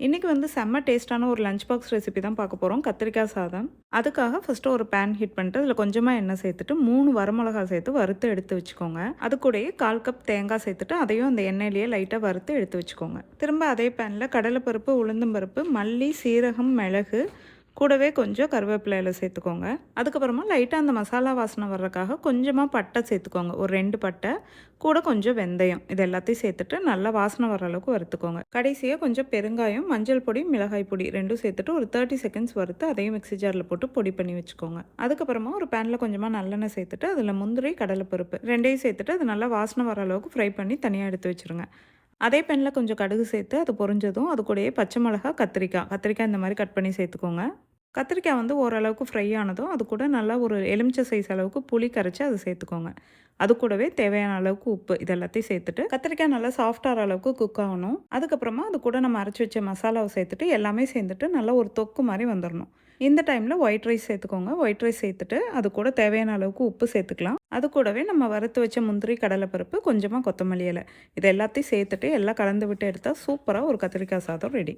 இன்றைக்கி வந்து செம்ம டேஸ்ட்டான ஒரு லஞ்ச் பாக்ஸ் ரெசிபி தான் பார்க்க போகிறோம். கத்திரிக்காய் சாதம். அதுக்காக ஃபஸ்ட்டு ஒரு பேன் ஹீட் பண்ணிட்டு அதில் கொஞ்சமாக எண்ணெய் சேர்த்துட்டு 3 வரமிளகா சேர்த்து வறுத்து எடுத்து வச்சுக்கோங்க. அது கூடயே 1/4 கப் தேங்காய் சேர்த்துட்டு அதையும் அந்த எண்ணெயிலேயே லைட்டாக வறுத்து எடுத்து வச்சுக்கோங்க. திரும்ப அதே பேனில் கடலைப்பருப்பு, உளுந்தம்பருப்பு, மல்லி, சீரகம், மிளகு, கூடவே கொஞ்சம் கருவேப்பிலையில் சேர்த்துக்கோங்க. அதுக்கப்புறமா லைட்டாக அந்த மசாலா வாசனை வர்றதுக்காக கொஞ்சமாக பட்டை சேர்த்துக்கோங்க. ஒரு 2 பட்டை, கூட கொஞ்சம் வெந்தயம், இது எல்லாத்தையும் சேர்த்துட்டு நல்லா வாசனை வர அளவுக்கு வறுத்துக்கோங்க. கடைசியாக கொஞ்சம் பெருங்காயம், மஞ்சள் பொடி, மிளகாய் பொடி ரெண்டும் சேர்த்துட்டு ஒரு 30 செகண்ட்ஸ் வறுத்து அதையும் மிக்ஸி ஜாரில் போட்டு பொடி பண்ணி வச்சுக்கோங்க. அதுக்கப்புறமா ஒரு பேனில் கொஞ்சமாக நல்லெண்ணெய் சேர்த்துட்டு அதில் முந்திரி, கடலைப்பருப்பு ரெண்டையும் சேர்த்துட்டு அது நல்லா வாசனை வர அளவுக்கு ஃப்ரை பண்ணி தனியாக எடுத்து வச்சுருங்க. அதே பேனில் கொஞ்சம் கடுகு சேர்த்து அது பொரிஞ்சதும் அது கூடயே பச்சை மிளகா, கத்திரிக்காய் இந்த மாதிரி கட் பண்ணி சேர்த்துக்கோங்க. கத்திரிக்காய் வந்து ஓரளவுக்கு ஃப்ரை ஆனதும் அது கூட நல்லா ஒரு எலுமிச்சை சைஸ் அளவுக்கு புளி கரைச்சி அதை சேர்த்துக்கோங்க. அது கூடவே தேவையான அளவுக்கு உப்பு, இது எல்லாத்தையும் சேர்த்துட்டு கத்திரிக்காய் நல்லா சாஃப்டாகிற அளவுக்கு குக் ஆகணும். அதுக்கப்புறமா அது கூட நம்ம அரைச்சி வச்ச மசாலாவை சேர்த்துட்டு எல்லாமே சேர்ந்துட்டு நல்லா ஒரு தொக்கு மாதிரி வந்துடணும். இந்த டைமில் ஒயிட் ரைஸ் சேர்த்துக்கோங்க. ஒயிட் ரைஸ் சேர்த்துட்டு அது கூட தேவையான அளவுக்கு உப்பு சேர்த்துக்கலாம். அது கூடவே நம்ம வறுத்து வச்ச முந்திரி, கடலைப்பருப்பு, கொஞ்சமாக கொத்தமல்லி இலை, இது எல்லாத்தையும் சேர்த்துட்டு எல்லாம் கலந்து விட்டு எடுத்தால் சூப்பராக ஒரு கத்திரிக்காய் சாதம் ரெடி.